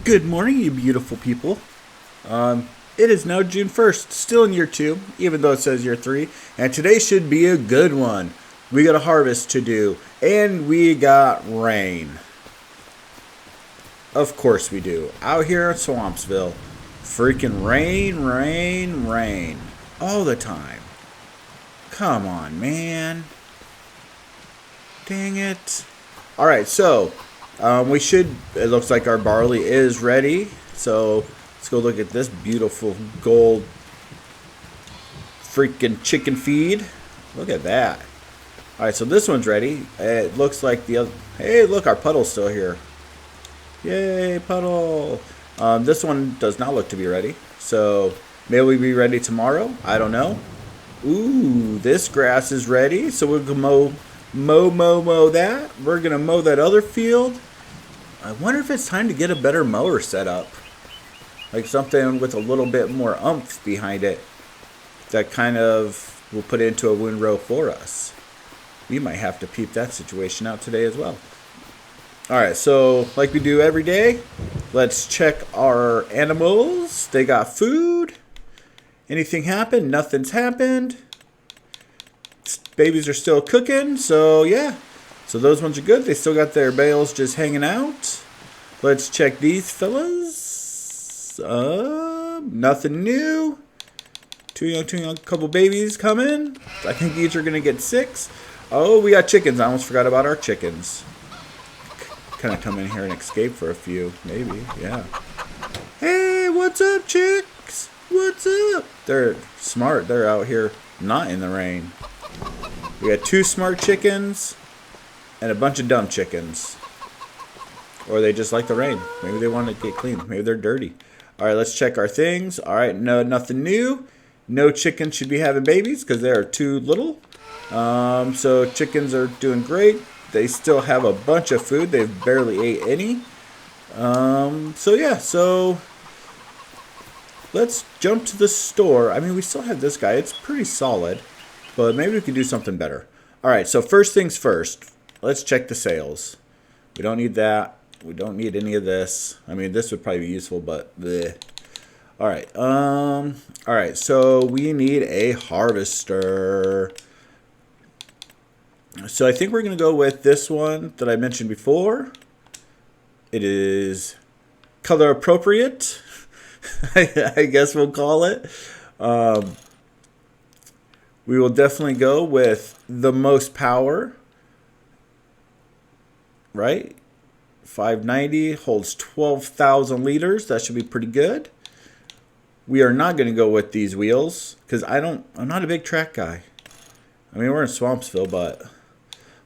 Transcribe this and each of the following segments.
Good morning, you beautiful people. It is now June 1st, still in year 2, even though it says year 3. And today should be a good one. We got a harvest to do, and we got rain. Of course we do. Out here in Swampsville, freaking rain, rain, rain. All the time. Come on, man. Dang it. Alright, so it looks like our barley is ready. So let's go look at this beautiful gold freaking chicken feed. Look at that. Alright, so this one's ready. It looks like the other. Hey, look, our puddle's still here. Yay, puddle. This one does not look to be ready. So maybe we'll be ready tomorrow. I don't know. Ooh, this grass is ready. So we're going to mow that. We're going to mow that other field. I wonder if it's time to get a better mower set up. Like something with a little bit more oomph behind it. That kind of will put it into a windrow for us. We might have to peep that situation out today as well. Alright, so like we do every day, let's check our animals. They got food. Anything happened? Nothing's happened. Babies are still cooking, so yeah. So those ones are good. They still got their bales just hanging out. Let's check these fellas. Nothing new. Two young couple babies coming. I think each are going to get 6. Oh, we got chickens. I almost forgot about our chickens. Kind of come in here and escape for a few. Maybe, yeah. Hey, what's up, chicks? What's up? They're smart. They're out here not in the rain. We got 2 smart chickens and a bunch of dumb chickens. Or they just like the rain. Maybe they want to get clean. Maybe they're dirty. All right, let's check our things. All right, no, nothing new. No chickens should be having babies because they are too little. So chickens are doing great. They still have a bunch of food. They've barely ate any. So yeah, so let's jump to the store. I mean, we still have this guy. It's pretty solid, but maybe we could do something better. All right, so first things first. Let's check the sales. We don't need that. We don't need any of this. I mean, this would probably be useful, but bleh. All right. All right, so we need a harvester. So I think we're going to go with this one that I mentioned before. It is color appropriate. I guess we'll call it. We will definitely go with the most power. Right? 590 holds 12,000 liters. That should be pretty good. We are not going to go with these wheels because I'm not a big track guy. I mean, we're in Swampsville, but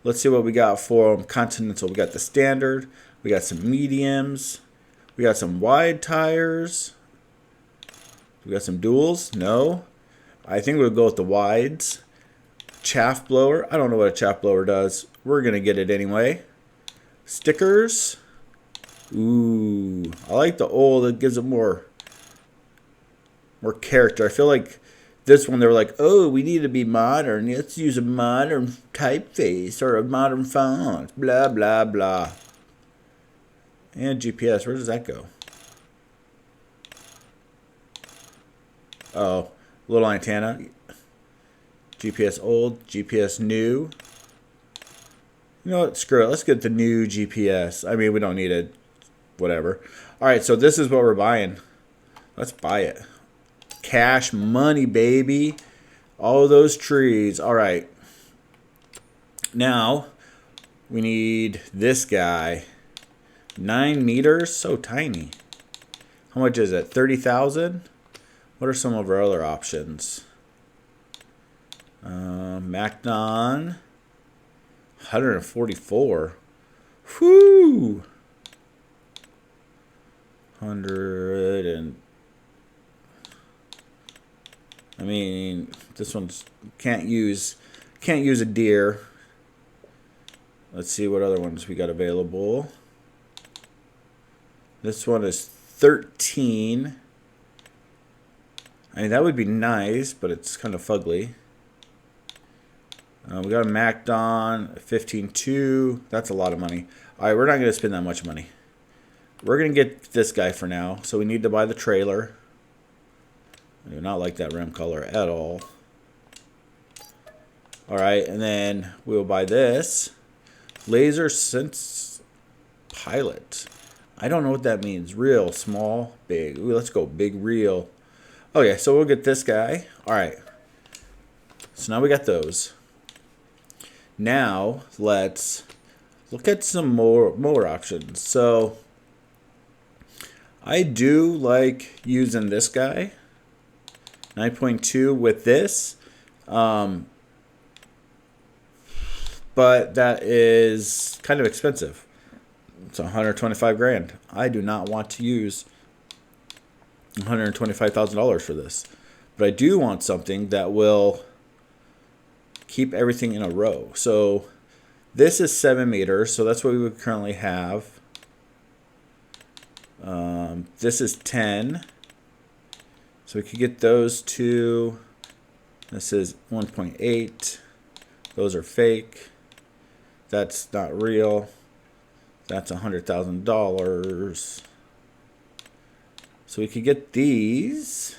let's see what we got for them. Continental. We got the standard. We got some mediums. We got some wide tires. We got some duals. No. I think we'll go with the wides. Chaff blower. I don't know what a chaff blower does. We're going to get it anyway. Stickers. Ooh. I like the old. It gives it more character. I feel like this one, they were like, oh, we need to be modern. Let's use a modern typeface or a modern font. Blah, blah, blah. And GPS. Where does that go? Oh, little antenna. GPS old. GPS new. You know what? Screw it. Let's get the new GPS. I mean, we don't need it. Whatever. All right, so this is what we're buying. Let's buy it. Cash money, baby. All those trees. All right. Now, we need this guy. 9 meters. So tiny. How much is it? 30,000? What are some of our other options? Macnon. 144. Whoo! 100 and... I mean, this one's can't use a deer. Let's see what other ones we got available. This one is 13. I mean, that would be nice, but it's kind of fugly. We got a Macdon, 15.2. That's a lot of money. All right, we're not going to spend that much money. we're going to get this guy for now. So we need to buy the trailer. I do not like that rim color at all. Alright, and then we'll buy this. Laser Sense Pilot. I don't know what that means. Real, small, big. Ooh, let's go big, real. Okay, so we'll get this guy. Alright. So now we got those. Now, let's look at some more options. So, I do like using this guy. 9.2 with this. But that is kind of expensive. It's 125 grand. I do not want to use $125,000 for this. But I do want something that will keep everything in a row. So this is 7 meters. So that's what we would currently have. This is 10. So we could get those two. This is 1.8. Those are fake. That's not real. That's $100,000. So we could get these.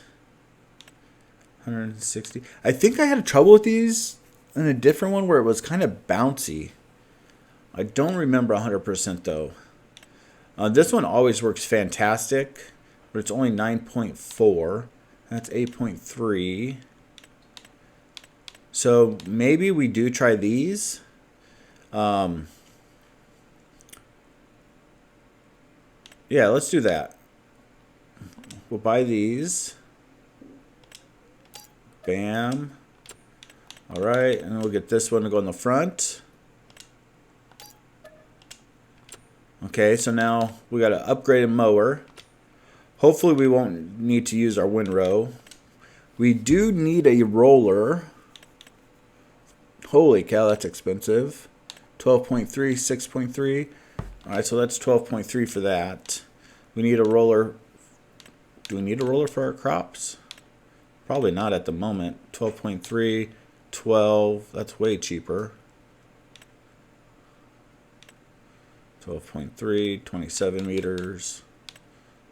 160. I think I had trouble with these in a different one where it was kind of bouncy. I don't remember 100% though. This one always works fantastic, but it's only 9.4. That's 8.3. So maybe we do try these. Yeah, let's do that. We'll buy these. Bam. All right, and then we'll get this one to go in the front. Okay, so now we got an upgraded mower. Hopefully we won't need to use our windrow. We do need a roller. Holy cow, that's expensive. 12.3, 6.3. All right, so that's 12.3 for that. We need a roller. Do we need a roller for our crops? Probably not at the moment. 12.3, 12. That's way cheaper. 12.3, 27 meters.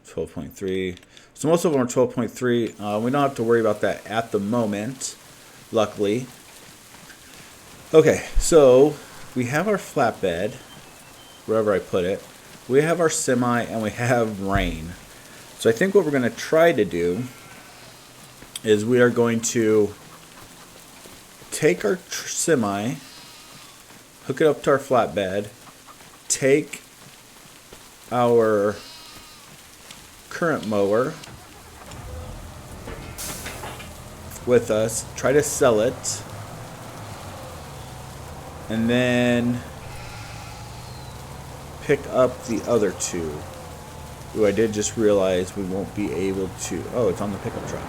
12.3. So most of them are 12.3. We don't have to worry about that at the moment, luckily. Okay, so we have our flatbed, wherever I put it. We have our semi, and we have rain. So I think what we're going to try to do is we are going to take our semi, hook it up to our flatbed, take our current mower with us, try to sell it, and then pick up the other two. Ooh, I did just realize we won't be able to. Oh, it's on the pickup truck.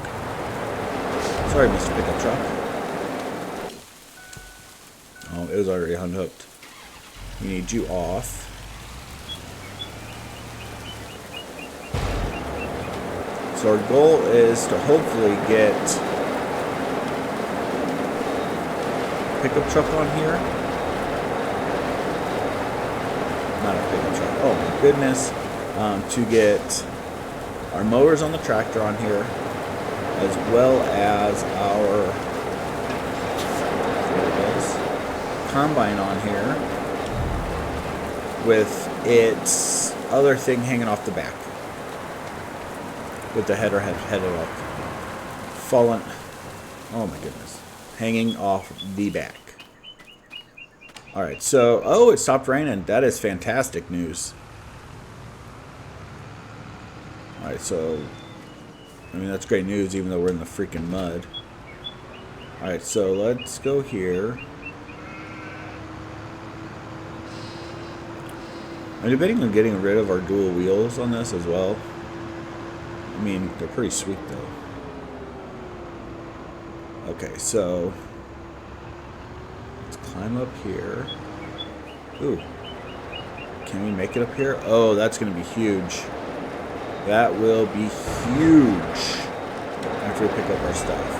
Sorry, Mr. Pickup Truck. Oh, it was already unhooked. We need you off. So our goal is to hopefully get pickup truck on here. Not a pickup truck. Oh my goodness. To get our mowers on the tractor on here, as well as our combine on here with its other thing hanging off the back, with the header headed up, fallen. Oh my goodness, hanging off the back. All right, so it stopped raining. That is fantastic news. All right, so I mean that's great news, even though we're in the freaking mud. All right, so let's go here. I'm debating on getting rid of our dual wheels on this as well. I mean, they're pretty sweet though. Okay, so let's climb up here. Ooh. Can we make it up here? Oh, that's going to be huge. That will be huge after we pick up our stuff.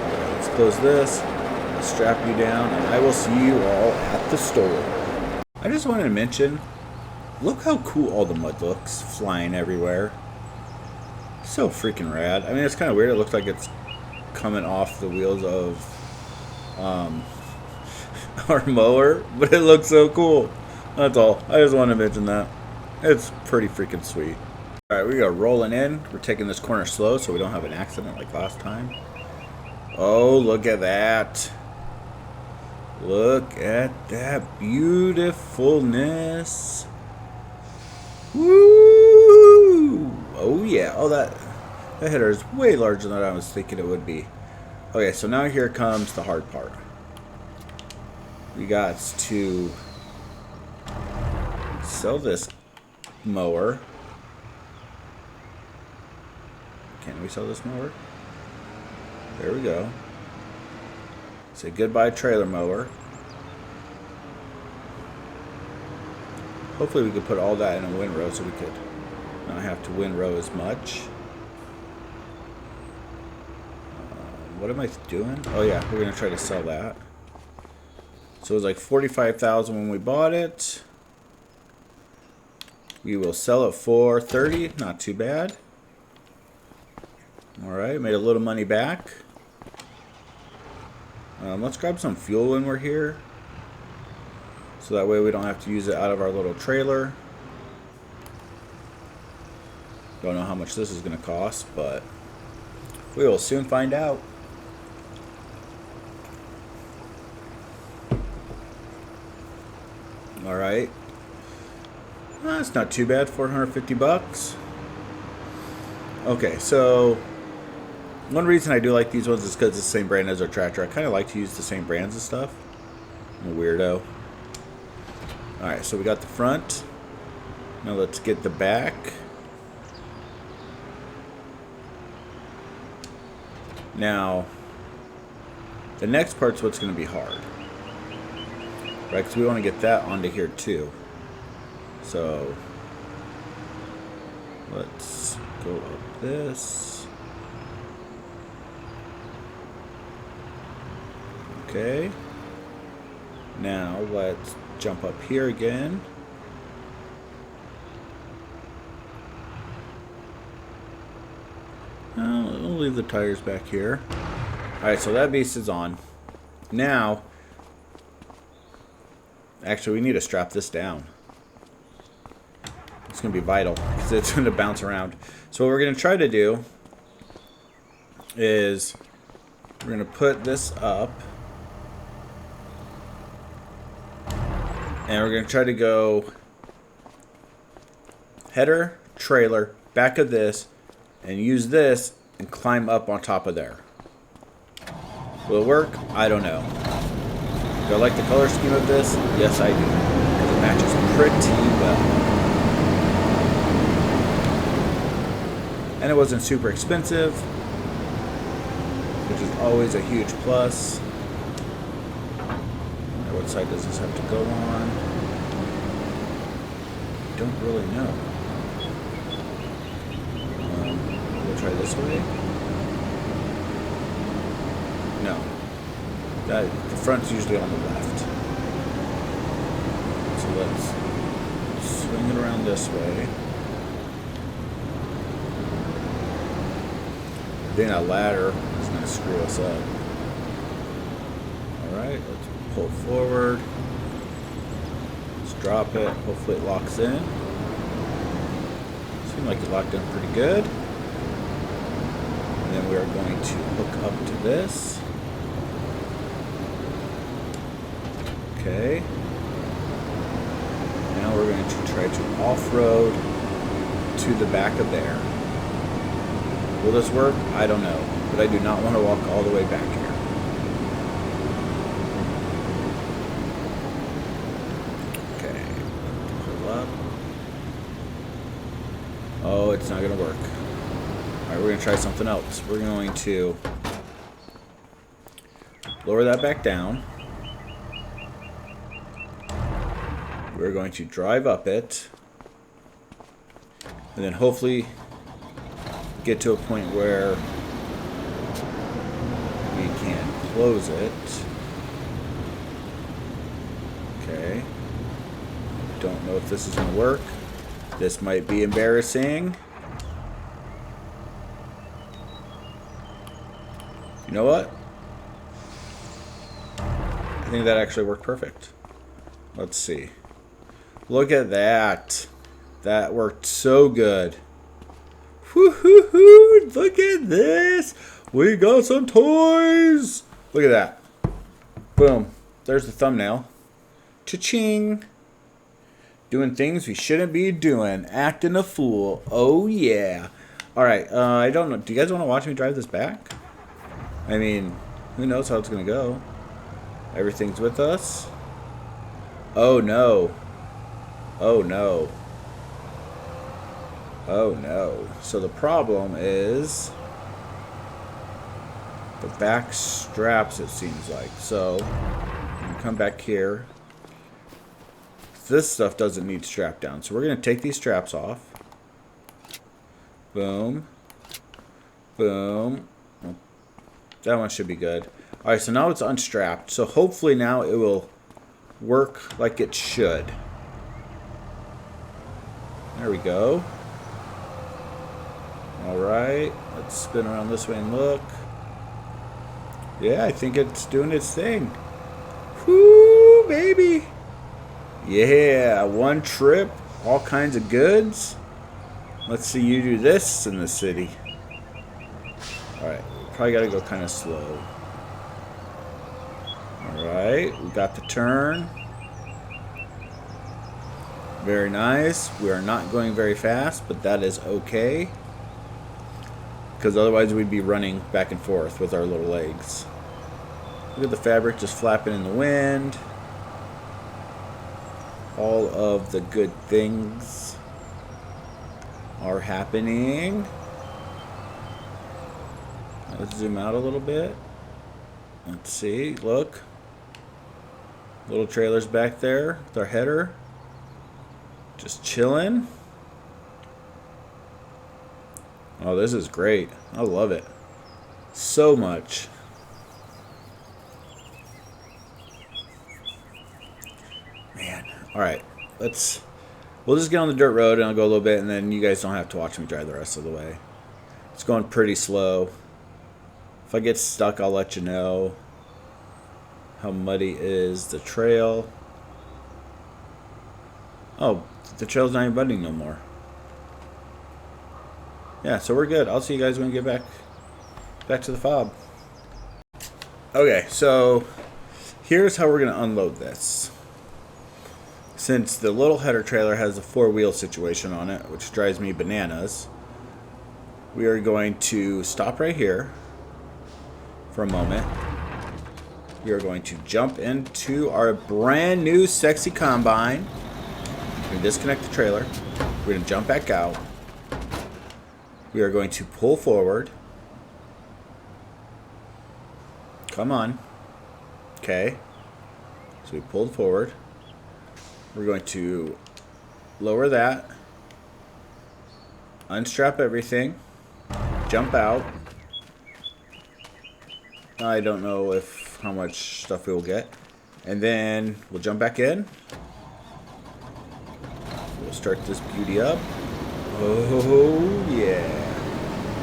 Okay, let's close this. I'll strap you down, and I will see you all at the store. I just wanted to mention, Look how cool all the mud looks, flying everywhere. So freaking rad. I mean, it's kind of weird. It looks like it's coming off the wheels of our mower, but it looks so cool. That's all. I just wanted to mention that. It's pretty freaking sweet. Alright, we are rolling in. We're taking this corner slow so we don't have an accident like last time. Oh, look at that. Look at that beautifulness. Woo! Oh yeah. Oh, that header is way larger than I was thinking it would be. Okay, so now here comes the hard part. We got to sell this mower. Can we sell this mower? There we go. Say goodbye trailer mower. Hopefully we could put all that in a windrow so we could not have to windrow as much. What am I doing? Oh yeah, we're going to try to sell that. So it was like $45,000 when we bought it. We will sell it for $30,000. Not too bad. Alright, made a little money back. Let's grab some fuel when we're here. So that way we don't have to use it out of our little trailer. Don't know how much this is going to cost, but we will soon find out. Alright. That's not too bad, 450 bucks. Okay, so one reason I do like these ones is because it's the same brand as our tractor. I kind of like to use the same brands and stuff. I'm a weirdo. Alright, so we got the front. Now let's get the back. Now, the next part's what's going to be hard. Right, because we want to get that onto here too. So, let's go up this. Okay. Now, let's jump up here again. We'll leave the tires back here. Alright, so that beast is on. Now, actually, we need to strap this down. It's going to be vital because it's going to bounce around. So what we're going to try to do is we're going to put this up. And we're going to try to go header, trailer, back of this, and use this and climb up on top of there. Will it work? I don't know. Do I like the color scheme of this? Yes, I do. Because it matches pretty well. And it wasn't super expensive, which is always a huge plus. Now, what side does this have to go on? I don't really know. We'll try this way. No. The front's usually on the left. So let's swing it around this way. Then that ladder is going to screw us up. Alright, let's pull forward. Let's drop it. Hopefully it locks in. Seems like it locked in pretty good. And then we are going to hook up to this. Okay. Now we're going to try to off-road to the back of there. Will this work? I don't know. But I do not want to walk all the way back here. Okay. Pull up. Oh, it's not going to work. Alright, we're going to try something else. We're going to lower that back down. We're going to drive up it. And then hopefully get to a point where we can close it. Okay. don't know if this is going to work. This might be embarrassing. You know what? I think that actually worked perfect. Let's see. Look at that. That worked so good. Woo-hoo-hoo! Look at this. We got some toys. Look at that. Boom. There's the thumbnail. Cha-ching. Doing things we shouldn't be doing. Acting a fool. Oh, yeah. Alright, I don't know. Do you guys want to watch me drive this back? I mean, who knows how it's going to go. Everything's with us. Oh, no. Oh, no. Oh, no. So the problem is the back straps, it seems like. So, you come back here. This stuff doesn't need strap down. So we're going to take these straps off. Boom. Boom. That one should be good. Alright, so now it's unstrapped. So hopefully now it will work like it should. There we go. Alright, let's spin around this way and look. Yeah, I think it's doing its thing. Whoo, baby. Yeah, one trip, all kinds of goods. Let's see you do this in the city. Alright, probably got to go kind of slow. Alright, we got the turn. Very nice. We are not going very fast, but that is okay. Because otherwise we'd be running back and forth with our little legs. Look at the fabric just flapping in the wind. All of the good things are happening. Let's zoom out a little bit. Let's see, look. Little trailer's back there with our header. Just chilling. Oh, this is great. I love it so much. Man. Alright, we'll just get on the dirt road and I'll go a little bit and then you guys don't have to watch me drive the rest of the way. It's going pretty slow. If I get stuck, I'll let you know. How muddy is the trail? Oh, the trail's not even budding no more. Yeah, so we're good. I'll see you guys when we get back to the fob. Okay, so here's how we're going to unload this. Since the little header trailer has a four-wheel situation on it, which drives me bananas, we are going to stop right here for a moment. We are going to jump into our brand new sexy combine. We're going to disconnect the trailer. We're going to jump back out. We are going to pull forward. Come on. Okay. So we pulled forward. We're going to lower that. Unstrap everything. Jump out. I don't know how much stuff we will get. And then we'll jump back in. We'll start this beauty up. Oh, yeah.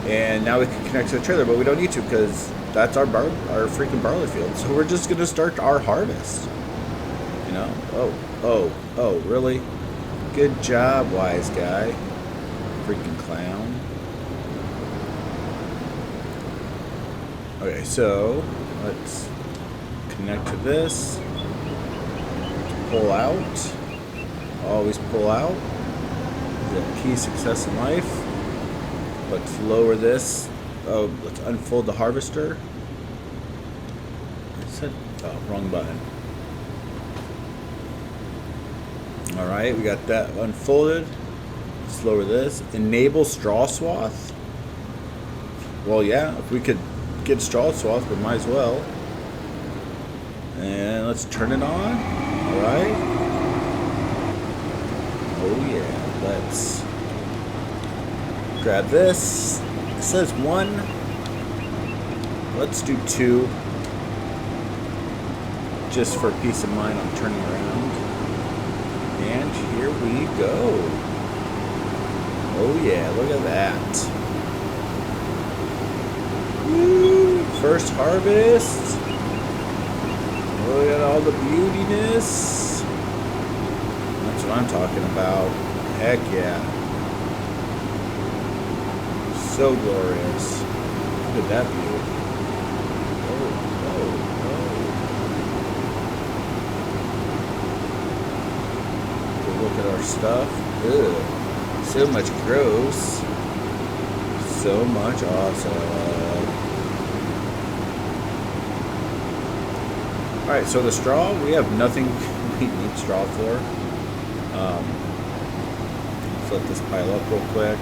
And now we can connect to the trailer, but we don't need to because that's our freaking barley field. So we're just going to start our harvest. You know? Oh, really? Good job, wise guy. Freaking clown. Okay, so let's connect to this. Pull out. Always pull out. The key success in life. Let's lower this. Oh, let's unfold the harvester. I said, oh, wrong button. Alright, we got that unfolded. Let's lower this. Enable straw swath. Well, yeah, if we could get straw swath, we might as well. And let's turn it on. Alright. Oh, yeah. Let's grab this. It says 1. Let's do 2. Just for peace of mind, I'm turning around. And here we go. Oh yeah, look at that. Woo! First harvest. Look at all the beautiness. That's what I'm talking about. Heck yeah. So glorious. Look at that view. Look at our stuff. Ugh. So much gross. So much awesome. Alright, so the straw, we have nothing we need straw for. Let's let this pile up real quick.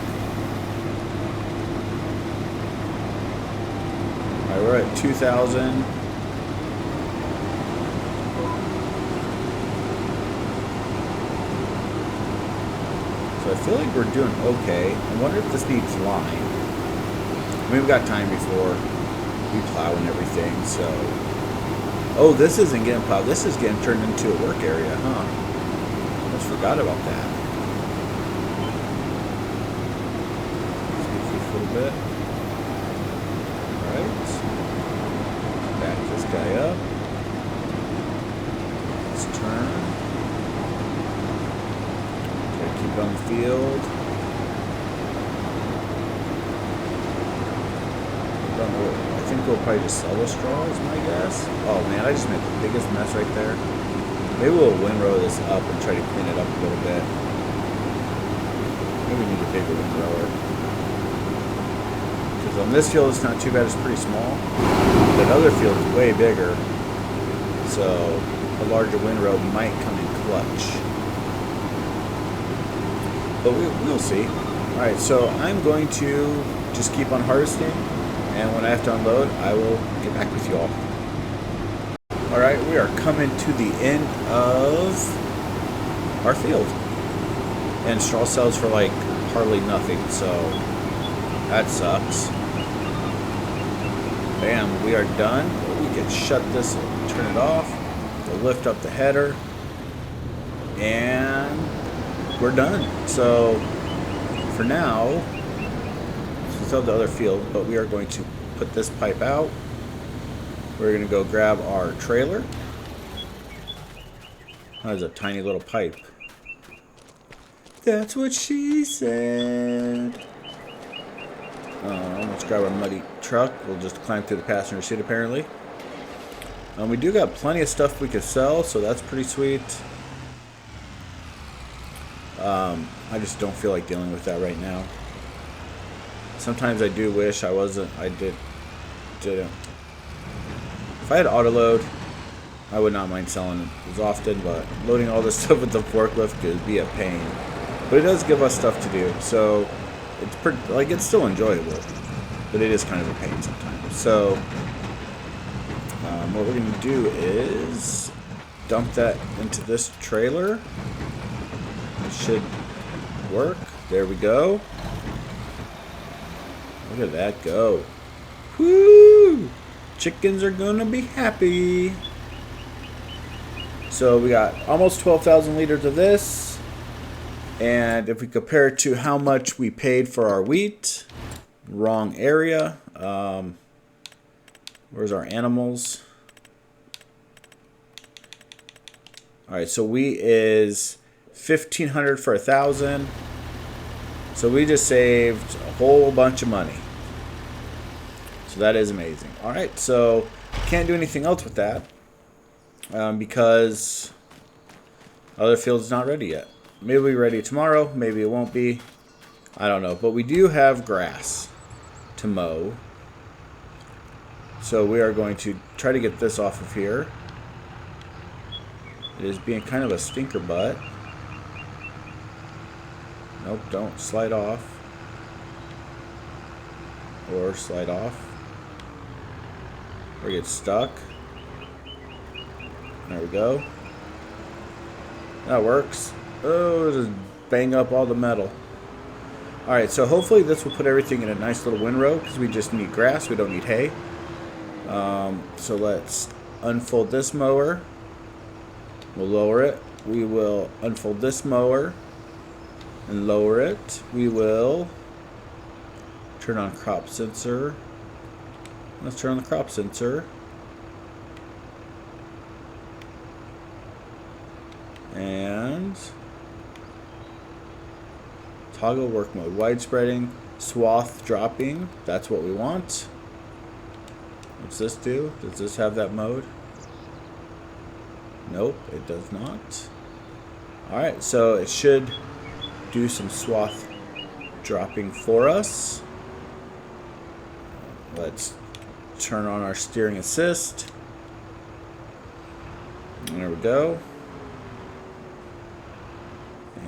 Alright, we're at 2,000. So I feel like we're doing okay. I wonder if this needs lime. I mean, we've got time before we plow and everything, so... Oh, this isn't getting plowed. This is getting turned into a work area, huh? Almost forgot about that. Let's get this a little bit. Alright. Back this guy up. Let's turn. Okay, keep it on the field. I think we'll probably just sell the straw, is my guess. Oh man, I just made the biggest mess right there. Maybe we'll windrow this up and try to clean it up a little bit. Maybe we need a bigger windrower. Because on this field it's not too bad, it's pretty small. That other field is way bigger. So a larger windrow might come in clutch. But we'll see. Alright, so I'm going to just keep on harvesting. And when I have to unload, I will get back with you all. Alright, we are coming to the end of our field. And straw sells for like hardly nothing, so that sucks. Bam, we are done. We can shut this, turn it off. We'll lift up the header. And we're done. So for now, still the other field, but we are going to put this pipe out. We're going to go grab our trailer. That is a tiny little pipe. That's what she said. Let's grab our muddy truck. We'll just climb through the passenger seat apparently. We do got plenty of stuff we could sell, so that's pretty sweet. I just don't feel like dealing with that right now. Sometimes I do wish I didn't. If I had auto load, I would not mind selling it as often, but loading all this stuff with the forklift could be a pain. But it does give us stuff to do, so it's still enjoyable, but it is kind of a pain sometimes. So what we're going to do is dump that into this trailer. It should work. There we go. Look at that go. Woo! Chickens are gonna be happy. So we got almost 12,000 liters of this. And if we compare it to how much we paid for our wheat, wrong area. Where's our animals? Alright, so wheat is 1,500 for 1,000. So we just saved a whole bunch of money. So that is amazing. Alright, so can't do anything else with that because other field's not ready yet. Maybe we'll be ready tomorrow, maybe it won't be. I don't know, but we do have grass to mow. So we are going to try to get this off of here. It is being kind of a stinker butt. Nope, don't slide off. Or slide off. Or get stuck. There we go. That works. Oh, just bang up all the metal. Alright, so hopefully this will put everything in a nice little windrow because we just need grass, we don't need hay. So let's unfold this mower. We'll lower it. we will unfold this mower and lower it. We will turn on crop sensor. Let's turn on the crop sensor. And toggle work mode. Widespreading, swath dropping. That's what we want. What's this do? Does this have that mode? Nope, it does not. Alright, so it should do some swath dropping for us. Let's turn on our steering assist. There we go.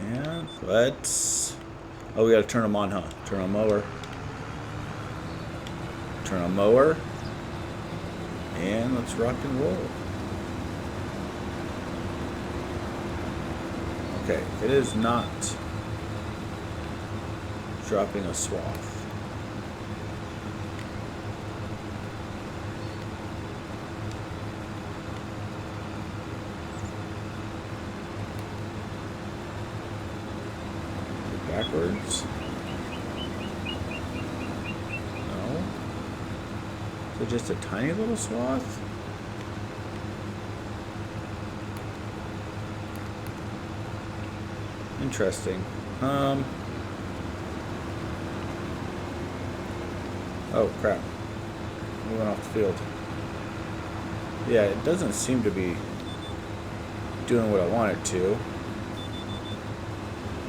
And let's... Oh, we gotta turn them on, huh? Turn on mower. Turn on mower. And let's rock and roll. Okay, it is not dropping a swath. Backwards. No. So just a tiny little swath? Interesting. Oh crap. We went off the field. Yeah, it doesn't seem to be doing what I want it to.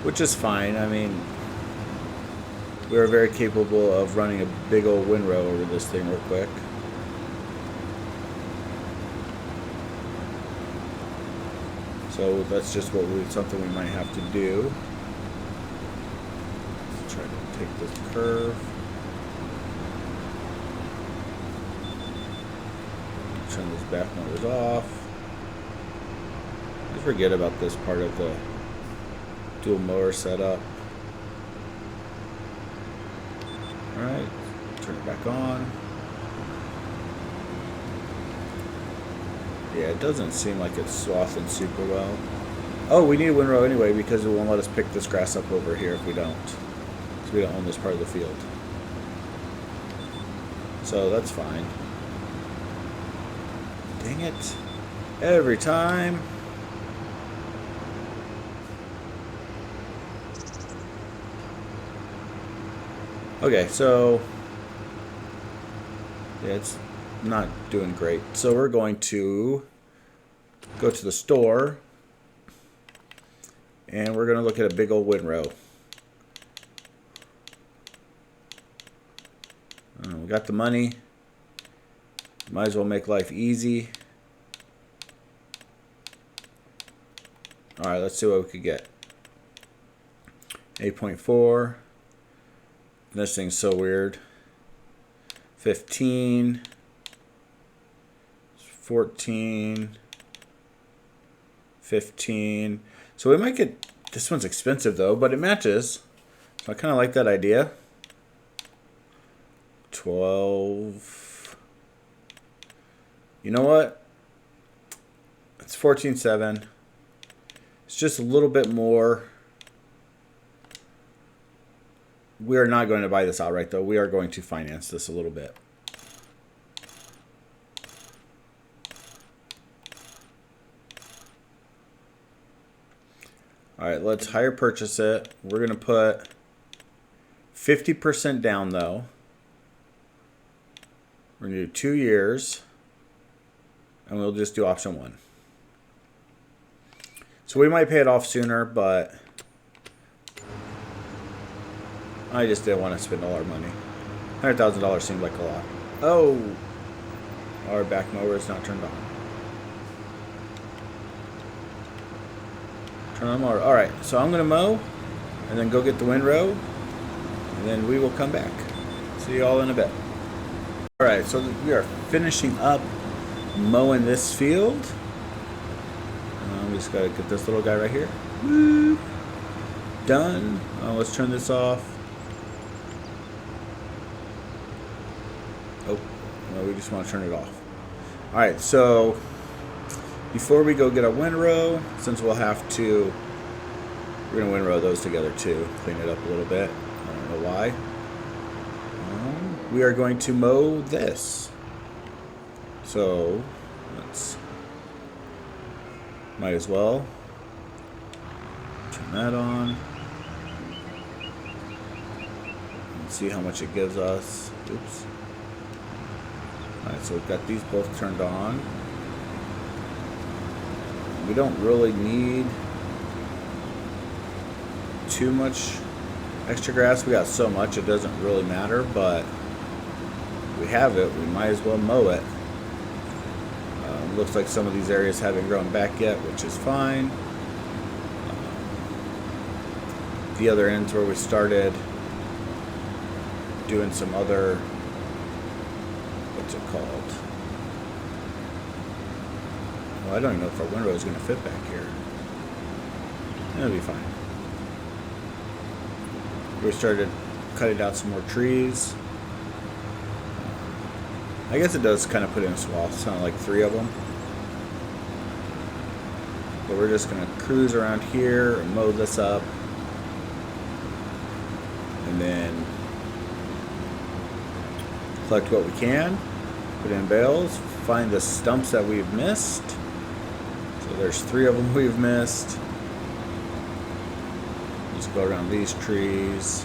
Which is fine. I mean, we are very capable of running a big old windrow over this thing real quick. So that's just something we might have to do. Let's try to take this curve. Turn this back motors off. I forget about this part of the dual motor setup. Alright, turn it back on. Yeah, it doesn't seem like it's swathing super well. Oh, we need a windrow anyway because it won't let us pick this grass up over here if we don't. So we don't own this part of the field. So that's fine. Dang it. Every time. Okay, so yeah, it's not doing great. So we're going to go to the store and we're going to look at a big old windrow. We got the money. Might as well make life easy. Alright, let's see what we could get. 8.4. This thing's so weird. 15. 14. 15. So we might get... This one's expensive though, but it matches. So I kind of like that idea. 12. You know what? It's 14.7. It's just a little bit more. We are not going to buy this outright though. We are going to finance this a little bit. Alright, let's hire purchase it. We're going to put 50% down though. We're going to do 2 years. And we'll just do option 1. So we might pay it off sooner, but I just didn't want to spend all our money. $100,000 seemed like a lot. Oh! Our back mower is not turned on. Turn on mower. Alright, so I'm going to mow and then go get the windrow and then we will come back. See you all in a bit. Alright, so we are finishing up mowing this field. We just got to get this little guy right here. Woo! Done. Let's turn this off. Oh, no, we just want to turn it off. Alright, so before we go get a windrow, since we're gonna windrow those together too, clean it up a little bit. I don't know why. We are going to mow this. So might as well turn that on and see how much it gives us. Oops. Alright, so we've got these both turned on. We don't really need too much extra grass. We got so much it doesn't really matter, but we have it, we might as well mow it. Looks like some of these areas haven't grown back yet, which is fine. The other ends where we started doing some other, what's it called? Well, I don't even know if our windrow is going to fit back here. It'll be fine. We started cutting down some more trees. I guess it does kind of put in swaths, kind of like 3 of them. But we're just going to cruise around here and mow this up. And then collect what we can, put in bales, find the stumps that we've missed. So there's 3 of them we've missed. Just go around these trees.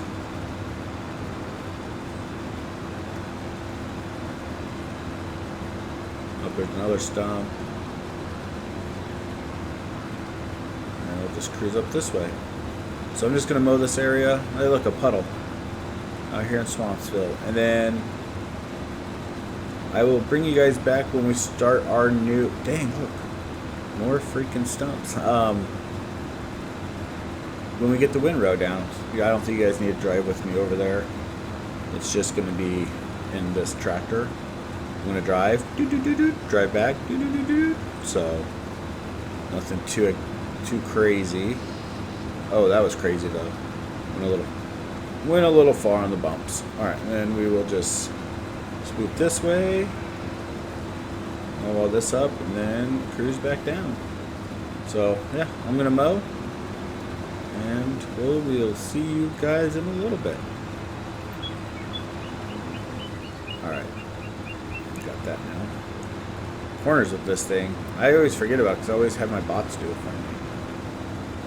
There's another stump. And we'll just cruise up this way. So I'm just going to mow this area. Hey, look, a puddle out here in Wampsville. And then I will bring you guys back when we start our new... Dang, look. More freaking stumps. When we get the windrow down. I don't think you guys need to drive with me over there. It's just going to be in this tractor. I'm gonna drive, drive back, so nothing too crazy. Oh, that was crazy though. Went a little far on the bumps. All right, and then we will just swoop this way, mow all this up, and then cruise back down. So yeah, I'm gonna mow, and we'll see you guys in a little bit. All right. Got that now. Corners of this thing, I always forget about because I always have my bots do it for me.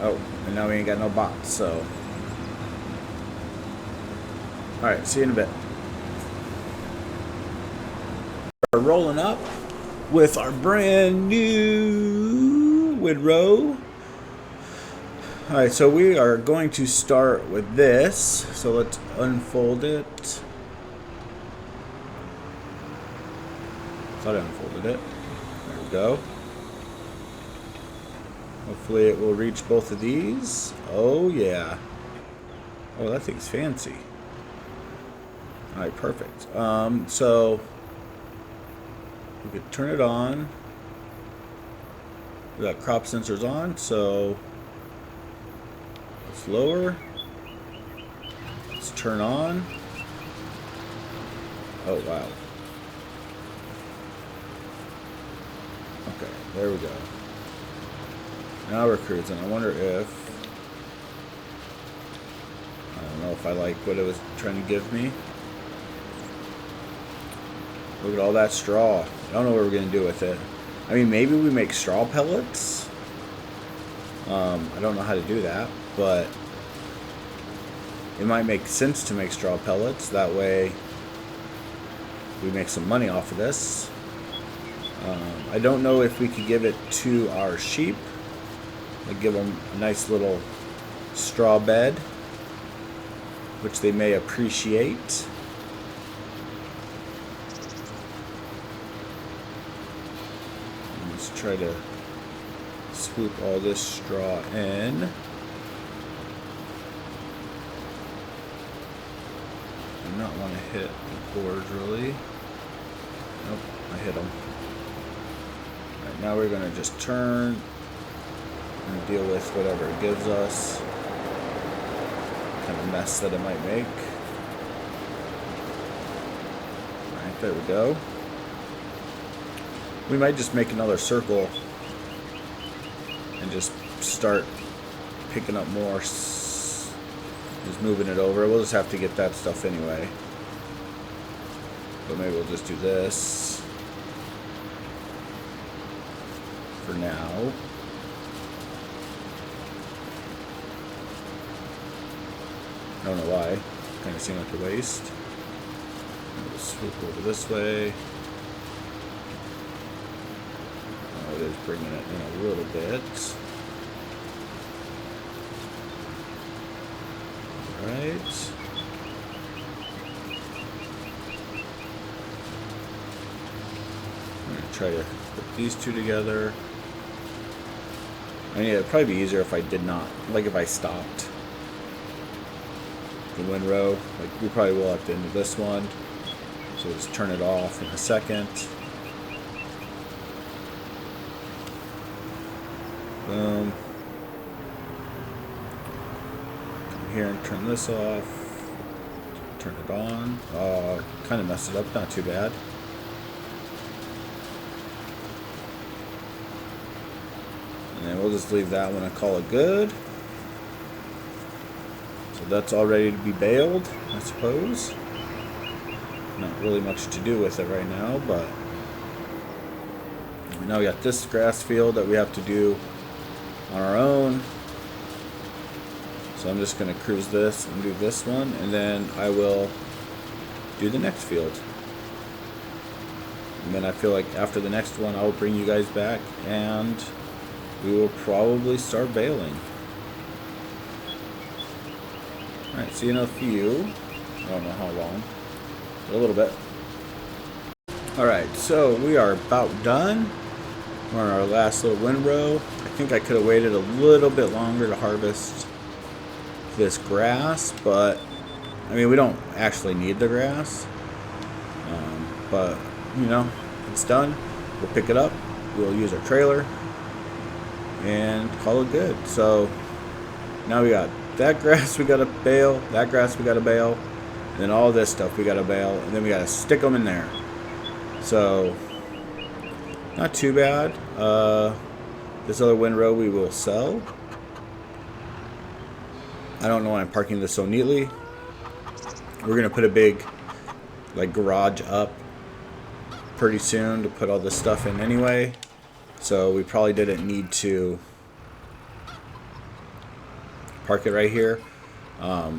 Oh, and now we ain't got no bots, so. Alright, see you in a bit. We're rolling up with our brand new windrow. Alright, so we are going to start with this. So let's unfold it. I unfolded it. There we go. Hopefully it will reach both of these. Oh yeah. Oh, that thing's fancy. Alright, perfect. So we could turn it on. We got crop sensors on, so let's lower. Let's turn on. Oh wow. Okay, there we go. Now we're cruising. I wonder if... I don't know if I like what it was trying to give me. Look at all that straw. I don't know what we're going to do with it. I mean, maybe we make straw pellets. I don't know how to do that, but it might make sense to make straw pellets. That way we make some money off of this. I don't know if we could give it to our sheep. Like give them a nice little straw bed, which they may appreciate. Let's try to swoop all this straw in. Do not want to hit the boards really. Nope, I hit them. Alright, now we're going to just turn and deal with whatever it gives us. Kind of mess that it might make. Alright, there we go. We might just make another circle and just start picking up more, just moving it over. We'll just have to get that stuff anyway, but maybe we'll just do this for now. I don't know why. Kind of seemed like a waste. We'll swoop over this way. Oh, it is bringing it in a little bit. Alright. I'm going to try to put these two together. I mean, it'd probably be easier if I did not, like if I stopped the windrow. Like we probably will at the end of this one. So we'll just turn it off in a second. Boom. Come here and turn this off. Turn it on. Kind of messed it up, not too bad. And then we'll just leave that one and call it good. So that's all ready to be baled, I suppose. Not really much to do with it right now, but now we got this grass field that we have to do on our own. So I'm just going to cruise this and do this one, and then I will do the next field. And then I feel like after the next one, I'll bring you guys back, and we will probably start baling. Alright, see you in a few. I don't know how long. A little bit. Alright, so we are about done. We're on our last little windrow. I think I could have waited a little bit longer to harvest this grass, but I mean, we don't actually need the grass. But, you know, it's done. We'll pick it up. We'll use our trailer and call it good. So now we got that grass we got to bale, that grass we got to bale, and then all this stuff we got to bale, and then we got to stick them in there. So not too bad. This other windrow we will sell. I don't know why I'm parking this so neatly. We're gonna put a big like garage up pretty soon to put all this stuff in anyway, so we probably didn't need to park it right here, but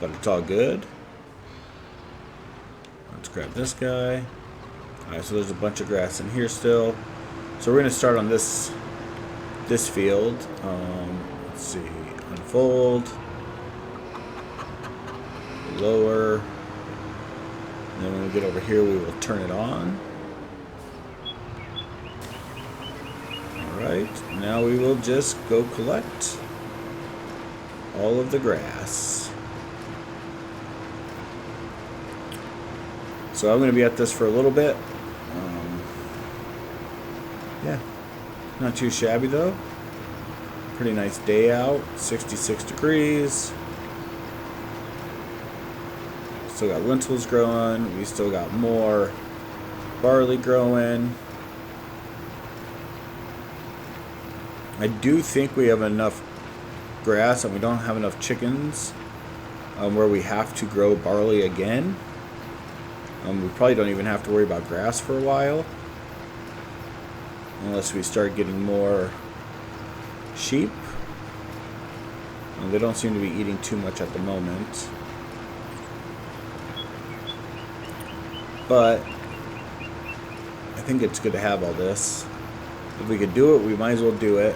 it's all good. Let's grab this guy. Alright, so there's a bunch of grass in here still, so we're gonna start on this field. Let's see, unfold, lower, and then when we get over here we will turn it on. Alright, now we will just go collect all of the grass. So I'm going to be at this for a little bit. Yeah, not too shabby though. Pretty nice day out, 66 degrees. Still got lentils growing. We still got more barley growing. I do think we have enough grass and we don't have enough chickens where we have to grow barley again. We probably don't even have to worry about grass for a while, unless we start getting more sheep. They don't seem to be eating too much at the moment, but I think it's good to have all this. If we could do it, we might as well do it.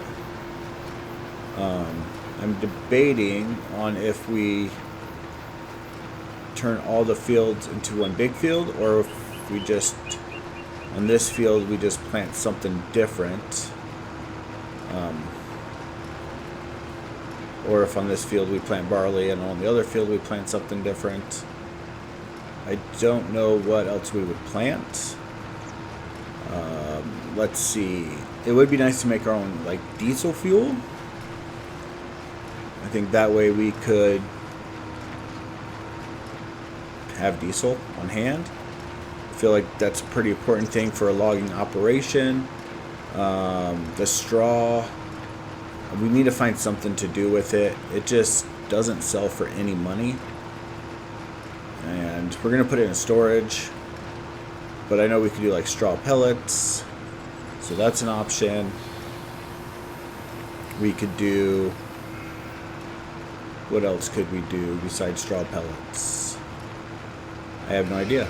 I'm debating on if we turn all the fields into one big field, or if we just, on this field, we just plant something different. Or if on this field we plant barley and on the other field we plant something different. I don't know what else we would plant. Let's see. It would be nice to make our own like diesel fuel. I think that way we could have diesel on hand. I feel like that's a pretty important thing for a logging operation. The straw, we need to find something to do with it. It just doesn't sell for any money. And we're going to put it in storage. But I know we could do like straw pellets. So that's an option. We could do... What else could we do besides straw pellets? I have no idea.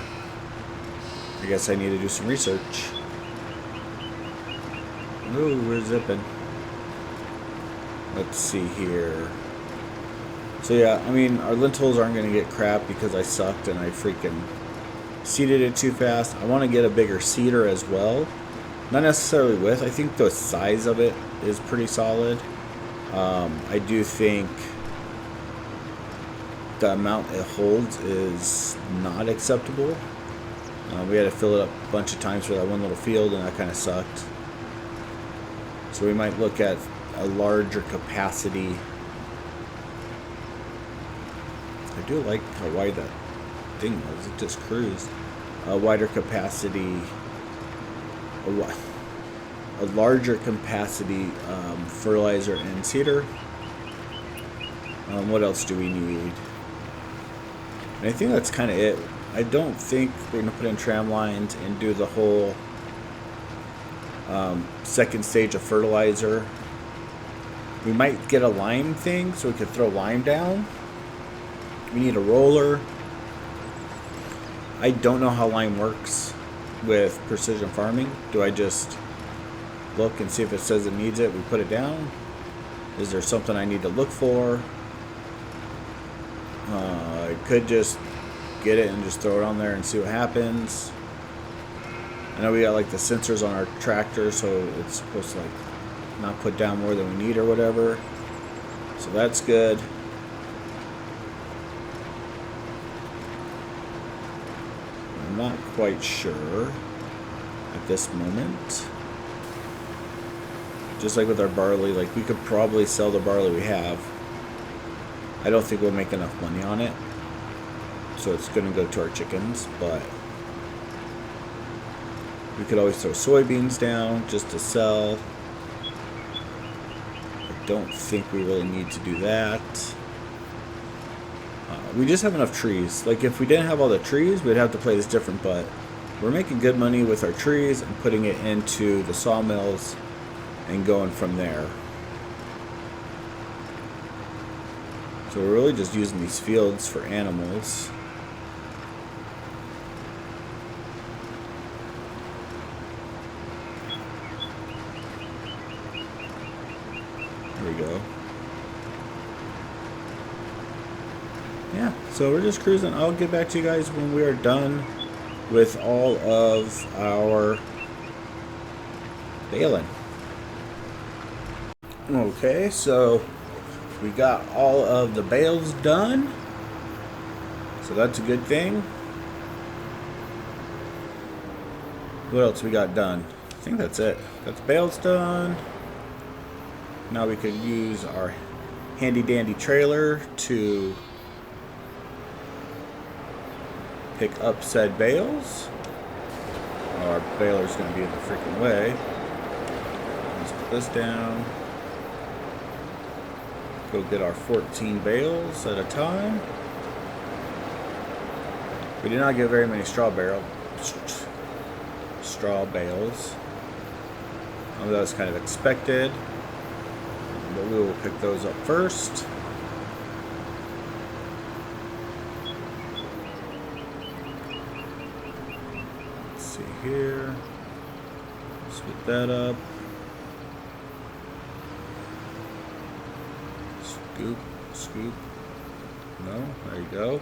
I guess I need to do some research. Ooh, we're zipping. Let's see here. So yeah, I mean, our lentils aren't going to get crap because I sucked and I freaking seeded it too fast. I want to get a bigger seeder as well. Not necessarily width. I think the size of it is pretty solid. I do think the amount it holds is not acceptable. We had to fill it up a bunch of times for that one little field, and that kind of sucked. So we might look at a larger capacity. I do like how wide that thing was. It just cruised. A wider capacity. A larger capacity fertilizer and seeder. What else do we need? And I think that's kind of it. I don't think we're going to put in tram lines and do the whole second stage of fertilizer. We might get a lime thing so we could throw lime down. We need a roller. I don't know how lime works with precision farming. Do I just look and see if it says it needs it, we put it down? Is there something I need to look for? I could just get it and just throw it on there and see what happens. I know we got like the sensors on our tractor, so it's supposed to like not put down more than we need or whatever. So that's good. I'm not quite sure at this moment. Just like with our barley, like we could probably sell the barley we have. I don't think we'll make enough money on it, so it's going to go to our chickens, but we could always throw soybeans down just to sell. I don't think we really need to do that. We just have enough trees. Like if we didn't have all the trees, we'd have to play this different, but we're making good money with our trees and putting it into the sawmills and going from there. So we're really just using these fields for animals. There we go. Yeah, so we're just cruising. I'll get back to you guys when we are done with all of our baling. Okay, so we got all of the bales done, so that's a good thing. What else we got done? I think that's it. Got the bales done. Now we could use our handy dandy trailer to pick up said bales. Our baler's going to be in the freaking way. Let's put this down. Go get our 14 bales at a time. We did not get very many straw bales. That was kind of expected, but we will pick those up first. Let's see here. Split that up. Scoop, scoop. No, there you go.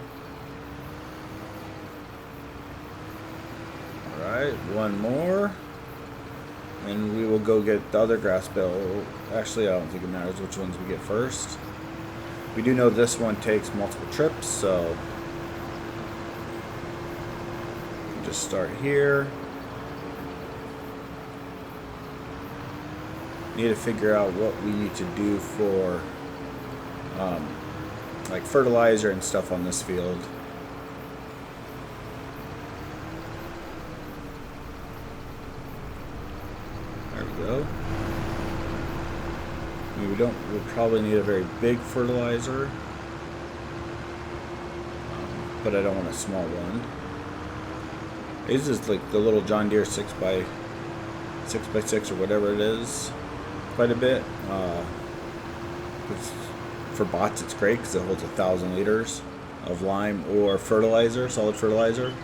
Alright, one more. And we will go get the other grass bale. Actually, I don't think it matters which ones we get first. We do know this one takes multiple trips, so we'll just start here. Need to figure out what we need to do for like fertilizer and stuff on this field. There we go. I mean, we'll probably need a very big fertilizer, but I don't want a small one. It's just like the little John Deere 6x6 or whatever it is, quite a bit. For bots, it's great because it holds 1,000 liters of lime or fertilizer, solid fertilizer,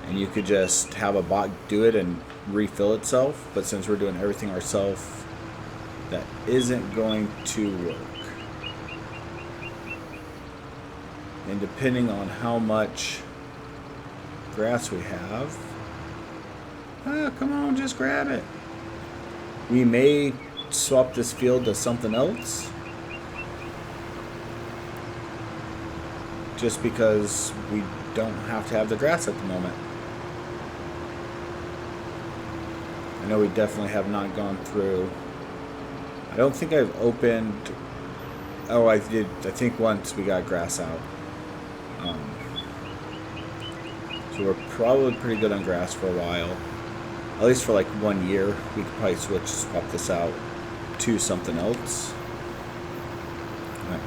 and you could just have a bot do it and refill itself. But since we're doing everything ourselves, that isn't going to work. And depending on how much grass we have, come on, just grab it. We may swap this field to something else, just because we don't have to have the grass at the moment. I know we definitely have not gone through. I don't think I've opened. Oh, I did. I think once we got grass out. So we're probably pretty good on grass for a while. At least for like 1 year. We could probably swap this out to something else. All right.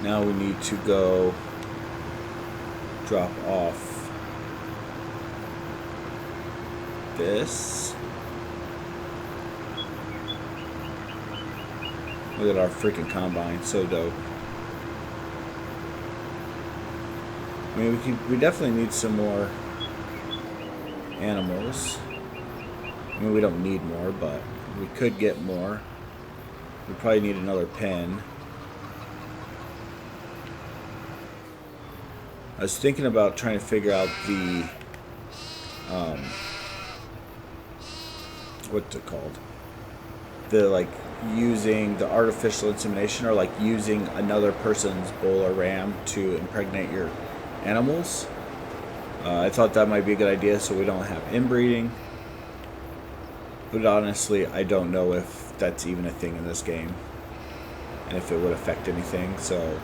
Now we need to go drop off this. Look at our freaking combine, so dope. I mean, we definitely need some more animals. I mean, we don't need more, but we could get more. We probably need another pen. I was thinking about trying to figure out the what's it called? The like using the artificial insemination, or like using another person's bull or ram to impregnate your animals. I thought that might be a good idea so we don't have inbreeding. But honestly, I don't know if that's even a thing in this game and if it would affect anything, so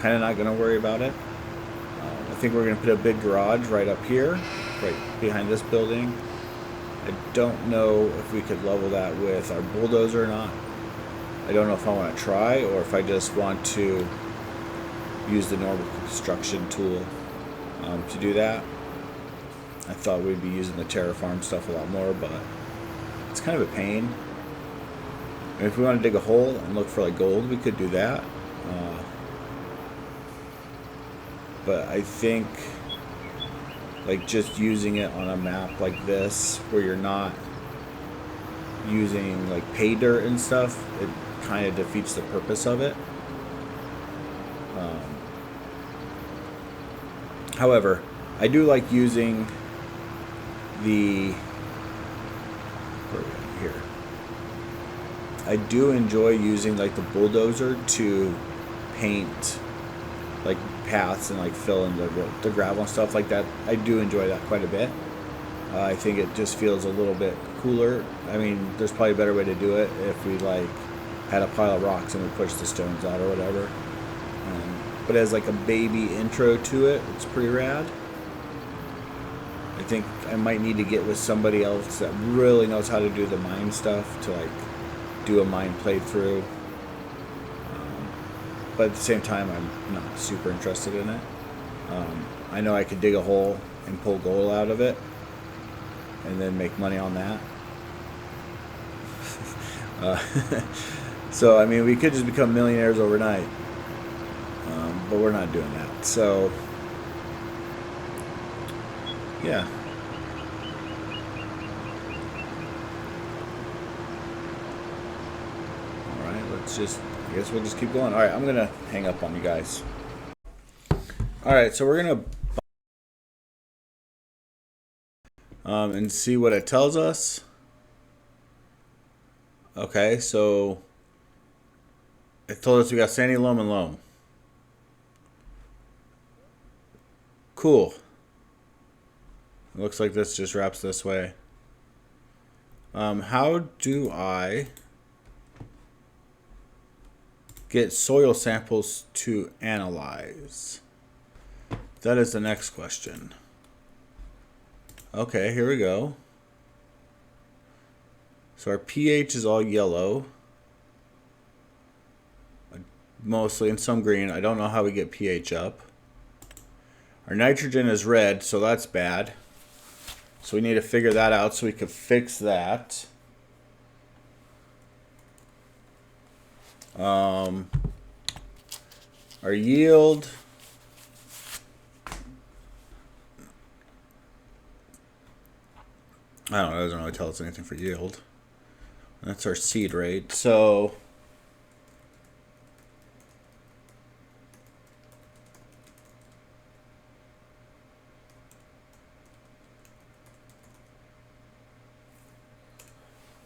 kind of not going to worry about it. I think we're going to put a big garage right up here, right behind this building. I don't know if we could level that with our bulldozer or not. I don't know if I want to try or if I just want to use the normal construction tool to do that. I thought we'd be using the terraform stuff a lot more, but it's kind of a pain. And if we want to dig a hole and look for like gold, we could do that. But I think like just using it on a map like this where you're not using like pay dirt and stuff, it kind of defeats the purpose of it. However, I do like using the here. I do enjoy using like the bulldozer to paint like paths and like fill in the gravel and stuff like that. I do enjoy that quite a bit. I think it just feels a little bit cooler. I mean, there's probably a better way to do it if we like had a pile of rocks and we pushed the stones out or whatever. But as like a baby intro to it, it's pretty rad. I think I might need to get with somebody else that really knows how to do the mine stuff to like do a mine playthrough. But at the same time, I'm not super interested in it. I know I could dig a hole and pull gold out of it and then make money on that. So, I mean, we could just become millionaires overnight. But we're not doing that. So, yeah. Alright, let's just, I guess we'll just keep going. Alright, I'm going to hang up on you guys. Alright, so we're going to and see what it tells us. Okay, so it told us we got sandy loam and loam. Cool. It looks like this just wraps this way. How do I get soil samples to analyze? That is the next question. Okay, here we go. So our pH is all yellow. mostly, and some green. I don't know how we get pH up. Our nitrogen is red, so that's bad. So we need to figure that out so we can fix that. Our yield. I don't know, it doesn't really tell us anything for yield. That's our seed rate. So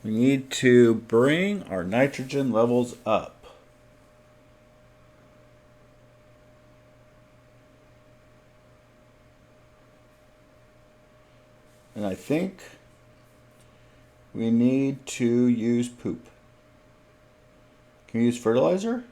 we need to bring our nitrogen levels up. And I think we need to use poop. Can we use fertilizer?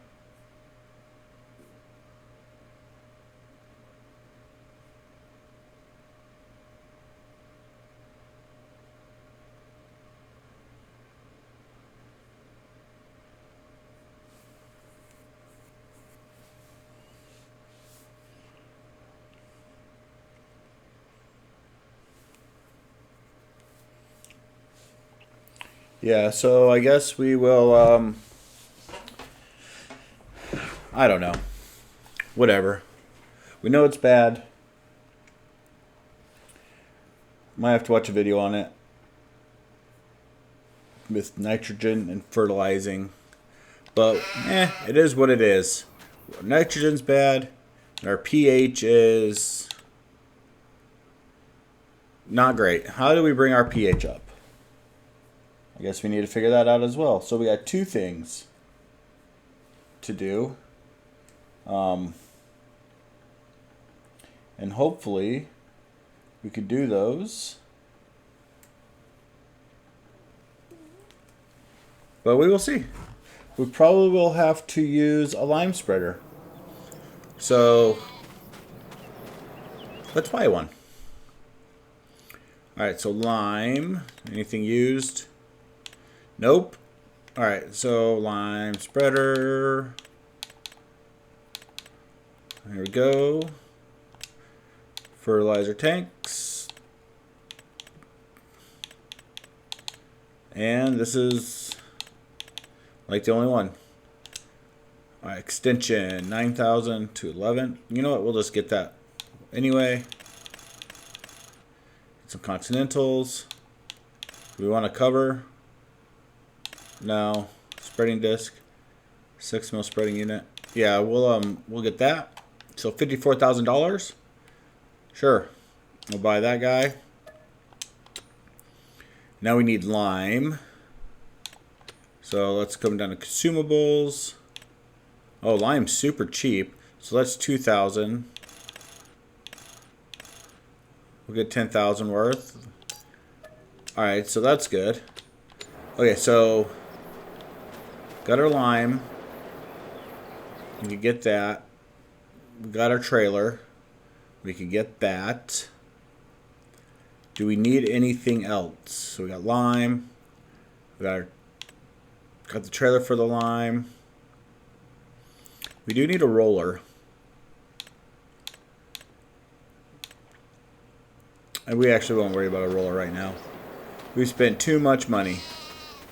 Yeah, so I guess we will, I don't know. Whatever. We know it's bad. Might have to watch a video on it. With nitrogen and fertilizing. But, it is what it is. Nitrogen's bad. And our pH is not great. How do we bring our pH up? I guess we need to figure that out as well. So we got two things to do. And hopefully we could do those. But we will see. We probably will have to use a lime spreader. So let's buy one. Alright, so lime. Anything used? Nope. Alright, so lime spreader. There we go. Fertilizer tanks. And this is like the only one. Alright, extension 9,000 to 11. You know what? We'll just get that anyway. Get some continentals. Do we want to cover? No. Spreading disc. 6 mil spreading unit. Yeah, we'll get that. So $54,000. Sure. We'll buy that guy. Now we need lime. So let's come down to consumables. Oh, lime's super cheap. So that's 2,000. We'll get 10,000 worth. Alright, so that's good. Okay, so got our lime. We can get that. We got our trailer. We can get that. Do we need anything else? So we got lime. We got the trailer for the lime. We do need a roller. And we actually won't worry about a roller right now. We spent too much money.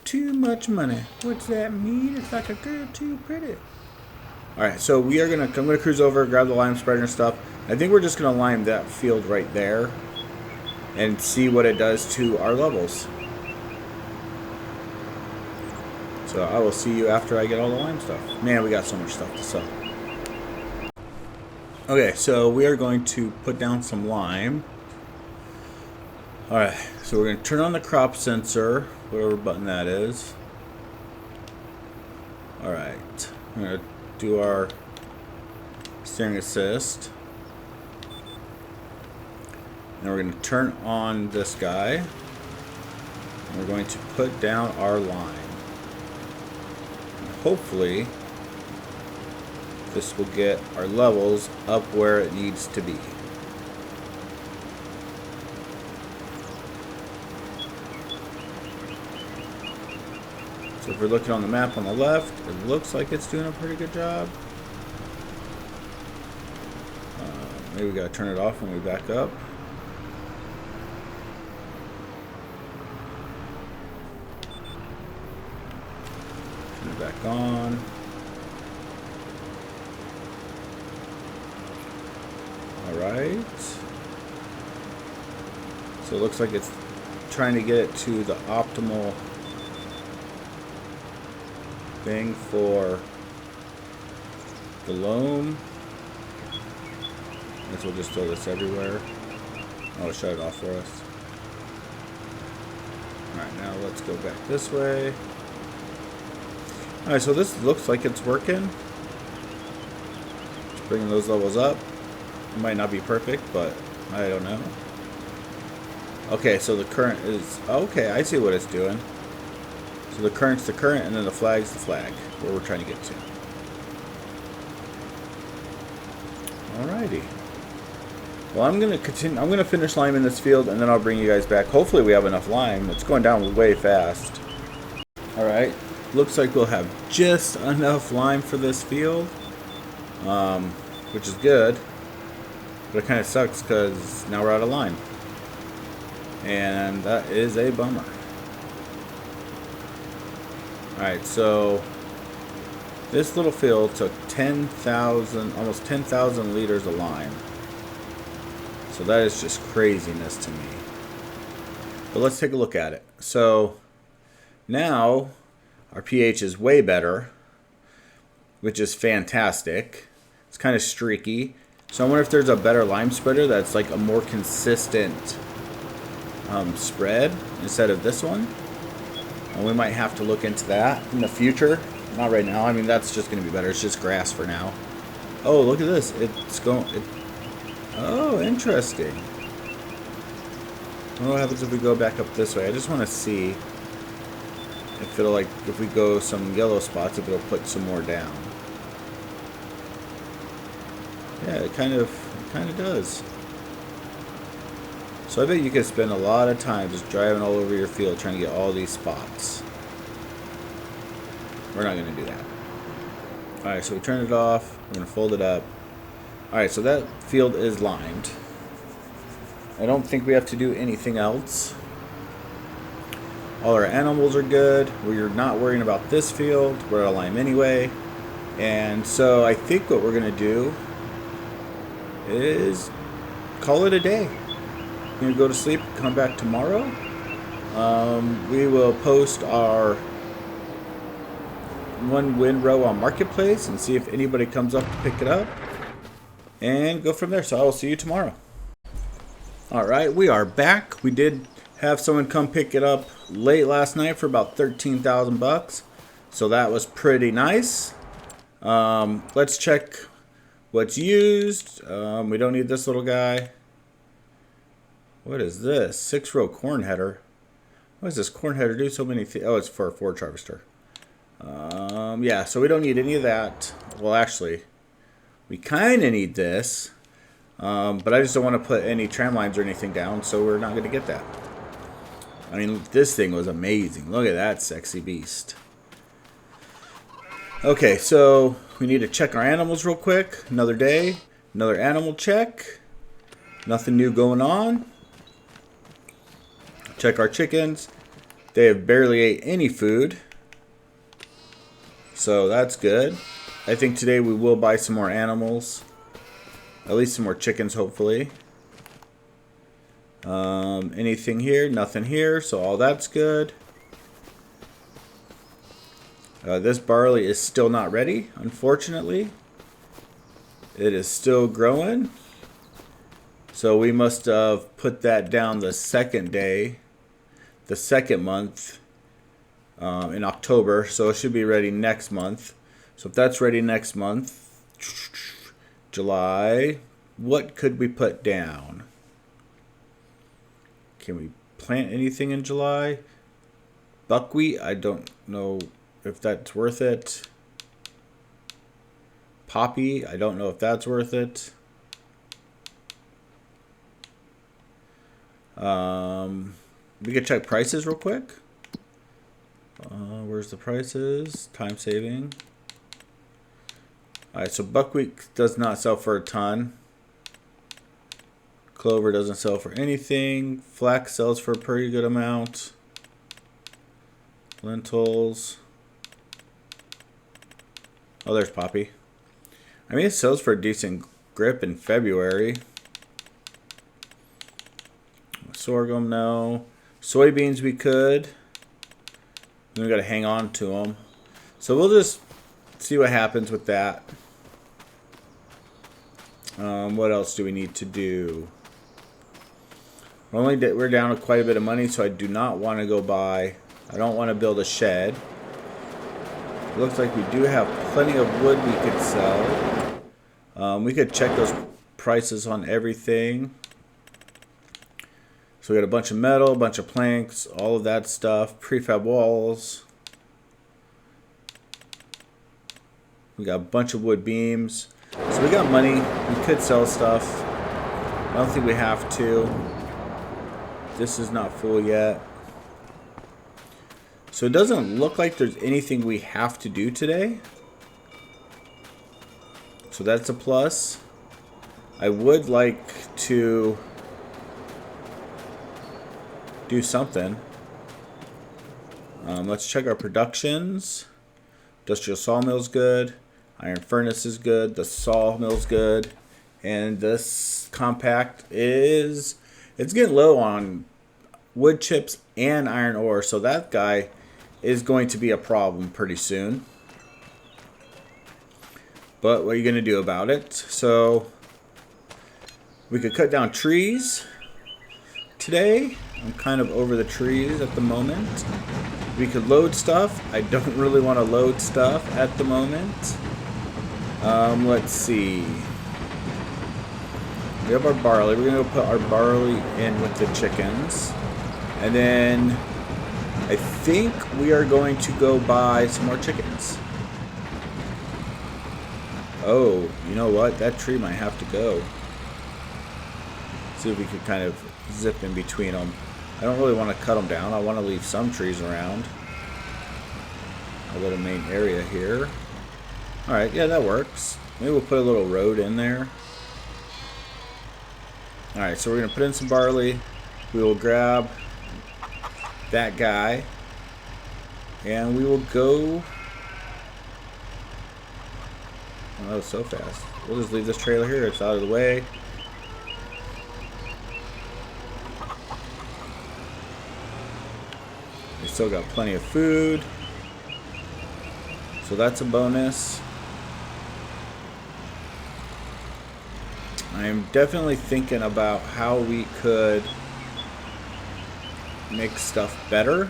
Too much money. What's that mean? It's like a girl too pretty. Alright, so I'm gonna cruise over, grab the lime spreader and stuff. I think we're just gonna lime that field right there and see what it does to our levels. So I will see you after I get all the lime stuff. Man, we got so much stuff to sell. Okay, so we are going to put down some lime. Alright, so we're going to turn on the crop sensor, whatever button that is. Alright, we're going to do our steering assist. And we're going to turn on this guy. And we're going to put down our lime. And hopefully, this will get our levels up where it needs to be. So if we're looking on the map on the left, it looks like it's doing a pretty good job. Maybe we gotta turn it off when we back up. Turn it back on. Alright. So it looks like it's trying to get it to the optimal thing for the loam. I guess we'll just throw this everywhere. I'll shut it off for us. Alright, now let's go back this way. Alright, so this looks like it's working. It's bringing those levels up. It might not be perfect, but I don't know. Okay, so the current is... Okay, I see what it's doing. So the current's the current, and then the flag's the flag, where we're trying to get to. Alrighty. Well, I'm gonna continue. I'm gonna finish lime in this field, and then I'll bring you guys back. Hopefully, we have enough lime. It's going down way fast. All right. Looks like we'll have just enough lime for this field, which is good. But it kind of sucks because now we're out of lime, and that is a bummer. All right, so this little field took 10,000, almost 10,000 liters of lime. So that is just craziness to me. But let's take a look at it. So now our pH is way better, which is fantastic. It's kind of streaky. So I wonder if there's a better lime spreader that's like a more consistent spread instead of this one. And we might have to look into that in the future. Not right now. I mean, that's just going to be better. It's just grass for now. Oh, look at this. It's going... Oh, interesting. What happens if we go back up this way? I just want to see if it'll, like, if we go some yellow spots, if it'll put some more down. Yeah, it kind of does. So I bet you could spend a lot of time just driving all over your field trying to get all these spots. We're not going to do that. Alright, so we turn it off. We're going to fold it up. Alright, so that field is limed. I don't think we have to do anything else. All our animals are good. We're not worrying about this field. We're out of lime anyway. And so I think what we're going to do is call it a day. We're going to go to sleep, come back tomorrow. We will post our one win row on Marketplace and see if anybody comes up to pick it up. And go from there. So I will see you tomorrow. Alright, we are back. We did have someone come pick it up late last night for about 13,000 bucks. So that was pretty nice. Let's check what's used. We don't need this little guy. What is this? 6-row corn header. What does this corn header do? So many things. Oh, it's for a forage harvester. Yeah, so we don't need any of that. Well, actually, we kind of need this. But I just don't want to put any tram lines or anything down, so we're not going to get that. I mean, this thing was amazing. Look at that sexy beast. Okay, so we need to check our animals real quick. Another day, another animal check. Nothing new going on. Check our chickens. They have barely ate any food. So that's good. I think today we will buy some more animals. At least some more chickens, hopefully. Anything here? Nothing here, so all that's good. This barley is still not ready, unfortunately. It is still growing. So we must have put that down the second day, the second month, in October. So it should be ready next month. So if that's ready next month, July, what could we put down? Can we plant anything in July? Buckwheat, I don't know if that's worth it. Poppy, I don't know if that's worth it. We could check prices real quick. Where's the prices? Time saving. Alright, so buckwheat does not sell for a ton. Clover doesn't sell for anything. Flax sells for a pretty good amount. Lentils. Oh, there's poppy. I mean, it sells for a decent grip in February. Sorghum, no. Soybeans, we could. Then we got to hang on to them. So we'll just see what happens with that. What else do we need to do? We're down to quite a bit of money, so I do not want to go buy. I don't want to build a shed. It looks like we do have plenty of wood we could sell. We could check those prices on everything. So we got a bunch of metal, a bunch of planks, all of that stuff. Prefab walls. We got a bunch of wood beams. So we got money. We could sell stuff. I don't think we have to. This is not full yet. So it doesn't look like there's anything we have to do today. So that's a plus. I would like to do something. Let's check our productions. Industrial sawmill's good. Iron furnace is good. The sawmill's good. And this compact is... It's getting low on wood chips and iron ore. So that guy is going to be a problem pretty soon. But what are you going to do about it? So we could cut down trees today. I'm kind of over the trees at the moment. We could load stuff. I don't really want to load stuff at the moment. Let's see. We have our barley. We're going to put our barley in with the chickens. And then I think we are going to go buy some more chickens. Oh, you know what? That tree might have to go. See if we could kind of zip in between them. I don't really want to cut them down. I want to leave some trees around. A little main area here. Alright, yeah, that works. Maybe we'll put a little road in there. Alright, so we're going to put in some barley. We will grab that guy. And we will go... Oh, that was so fast. We'll just leave this trailer here. It's out of the way. We still got plenty of food. So that's a bonus. I'm definitely thinking about how we could make stuff better.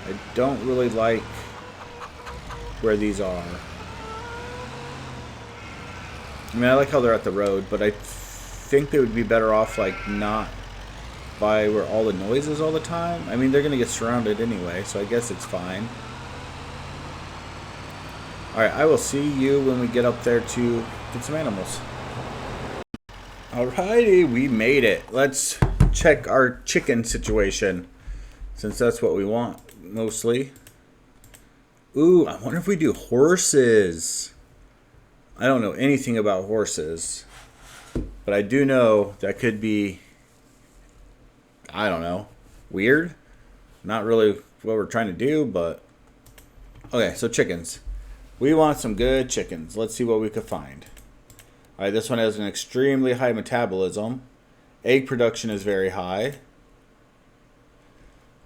I don't really like where these are. I mean, I like how they're at the road, but I think they would be better off, like, not by where all the noise is all the time. I mean, they're going to get surrounded anyway, so I guess it's fine. Alright, I will see you when we get up there to get some animals. Alrighty, we made it. Let's check our chicken situation, since that's what we want, mostly. Ooh, I wonder if we do horses. I don't know anything about horses, but I do know that could be, I don't know, weird. Not really what we're trying to do, but... Okay, so chickens. We want some good chickens. Let's see what we could find. Alright, this one has an extremely high metabolism. Egg production is very high.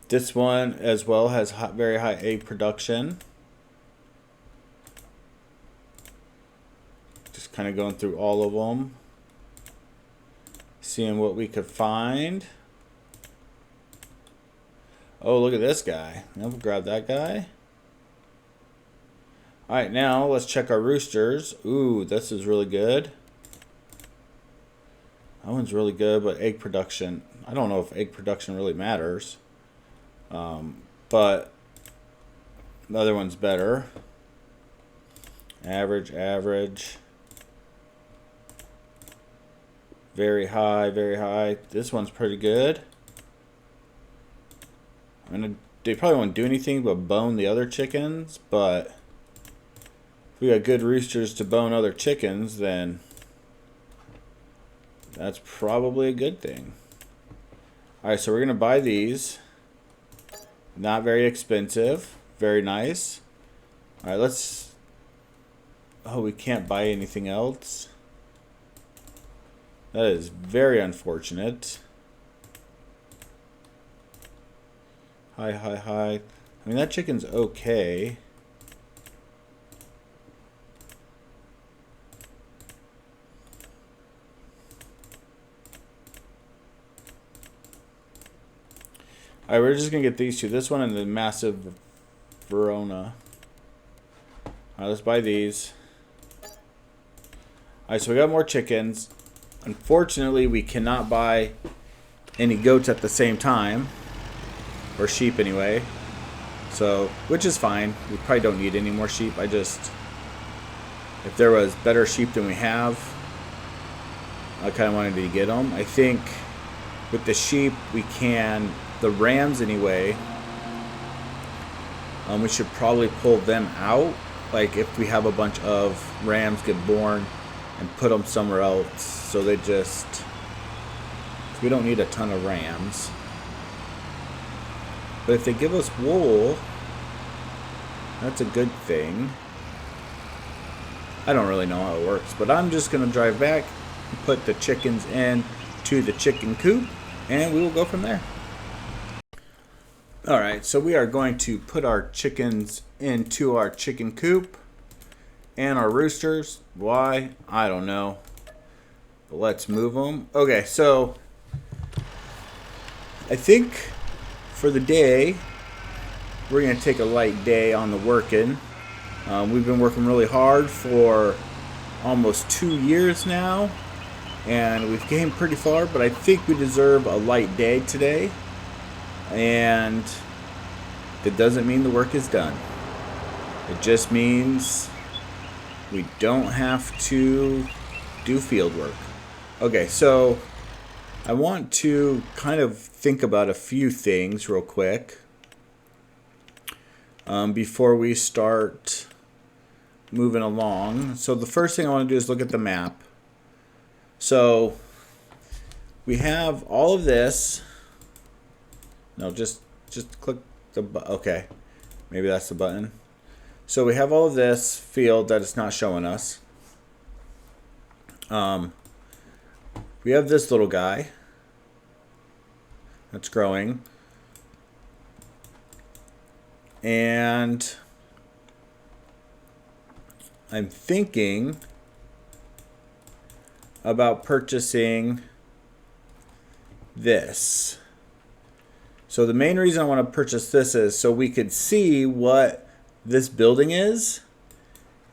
This one as well has very high egg production. Just kind of going through all of them. Seeing what we could find. Oh, look at this guy. We'll grab that guy. Alright, now let's check our roosters. Ooh, this is really good. That one's really good, but egg production, I don't know if egg production really matters. But the other one's better. Average, average. Very high, very high. This one's pretty good. I'm going to they probably won't do anything but bone the other chickens, but if we got good roosters to bone other chickens, then that's probably a good thing. Alright, so we're going to buy these. Not very expensive. Very nice. Alright, let's... Oh, we can't buy anything else. That is very unfortunate. Hi. I mean, that chicken's okay. Alright, we're just going to get these two. This one and the massive Verona. Alright, let's buy these. Alright, so we got more chickens. Unfortunately, we cannot buy any goats at the same time. Or sheep anyway. So, which is fine. We probably don't need any more sheep. If there was better sheep than we have, I kind of wanted to get them. I think with the sheep, we can, the rams anyway, we should probably pull them out. Like if we have a bunch of rams get born and put them somewhere else. So they just, we don't need a ton of rams. But if they give us wool, that's a good thing. I don't really know how it works, but I'm just going to drive back and put the chickens into the chicken coop, and we will go from there. Alright, so we are going to put our chickens into our chicken coop and our roosters. Why? I don't know. But let's move them. Okay, so I think for the day, we're going to take a light day on the working. We've been working really hard for almost 2 years now, and we've came pretty far, but I think we deserve a light day today. And that doesn't mean the work is done. It just means we don't have to do field work. Okay, so I want to kind of think about a few things real quick before we start moving along. So the first thing I want to do is look at the map. So we have all of this. No, just click the button. Okay, maybe that's the button. So we have all of this field that it's not showing us. We have this little guy that's growing, and I'm thinking about purchasing this. So the main reason I want to purchase this is so we could see what this building is,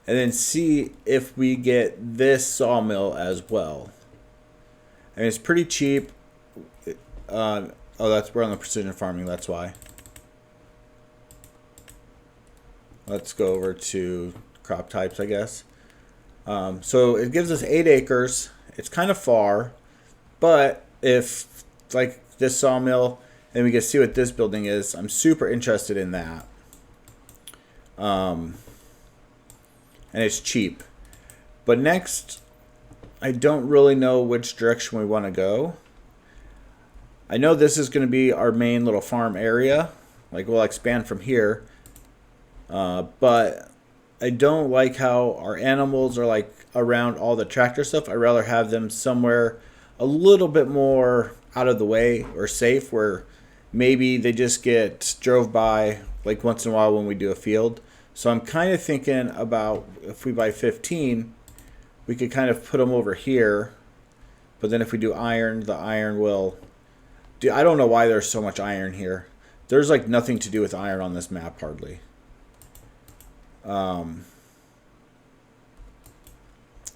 and then see if we get this sawmill as well. And it's pretty we're on the precision farming, that's why. Let's go over to crop types, I guess. So it gives us 8 acres. It's kind of far, but if like this sawmill, and we can see what this building is, I'm super interested in that. And it's cheap. But next, I don't really know which direction we want to go. I know this is going to be our main little farm area. Like, we'll expand from here. But I don't like how our animals are like around all the tractor stuff. I'd rather have them somewhere a little bit more out of the way or safe, where maybe they just get drove by like once in a while when we do a field. So I'm kind of thinking about if we buy 15, we could kind of put them over here. But then if we do iron, the iron will... I don't know why there's so much iron here. There's like nothing to do with iron on this map hardly.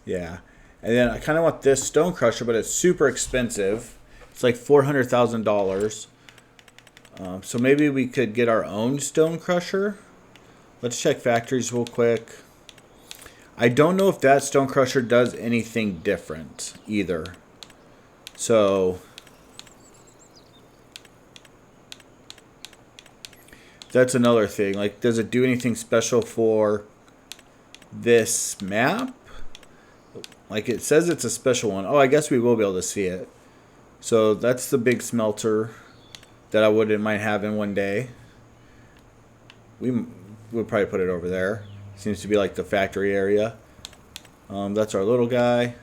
Yeah. And then I kind of want this stone crusher, but it's super expensive. It's like $400,000. So maybe we could get our own stone crusher. Let's check factories real quick. I don't know if that stone crusher does anything different either. So That's another thing. Like, does it do anything special for this map? Like, it says it's a special one. Oh, I guess we will be able to see it. So that's the big smelter that I wouldn't mind having one day. We'll probably put it over there. Seems to be like the factory area. That's our little guy.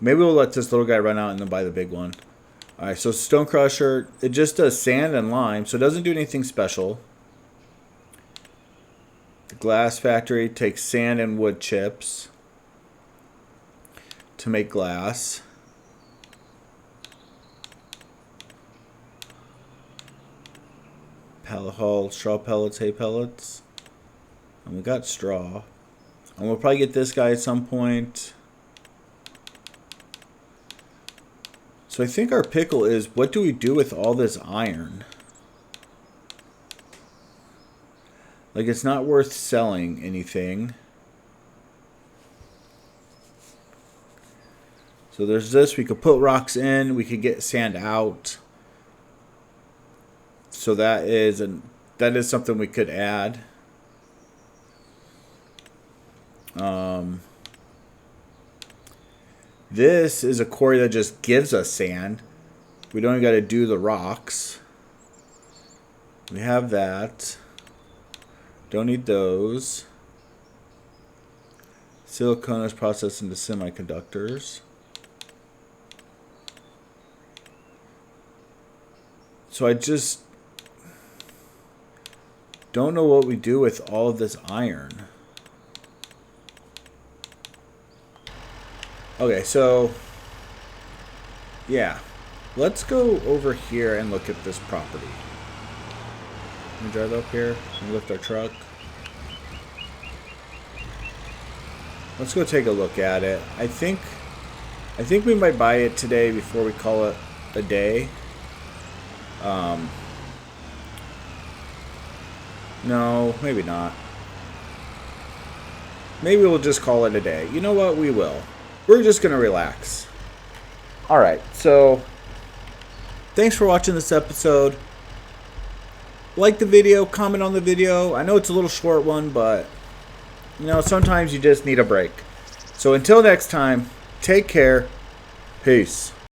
Maybe we'll let this little guy run out and then buy the big one. Alright, so Stone Crusher, it just does sand and lime, so it doesn't do anything special. The glass factory takes sand and wood chips to make glass. Pallet haul, straw pellets, hay pellets. And we got straw. And we'll probably get this guy at some point. So I think our pickle is, what do we do with all this iron? Like, it's not worth selling anything. So there's this. We could put rocks in. We could get sand out. So that is something we could add. This is a quarry that just gives us sand. We don't even got to do the rocks. We have that. Don't need those. Silicon is processed into semiconductors. So I just don't know what we do with all of this iron. Okay, so yeah, let's go over here and look at this property. Can we drive up here and lift our truck? Let's go take a look at it. I think we might buy it today before we call it a day. No, maybe not. Maybe we'll just call it a day. You know what? We will. We're just going to relax. Alright, so thanks for watching this episode. Like the video, comment on the video. I know it's a little short one, but you know, sometimes you just need a break. So until next time, take care. Peace.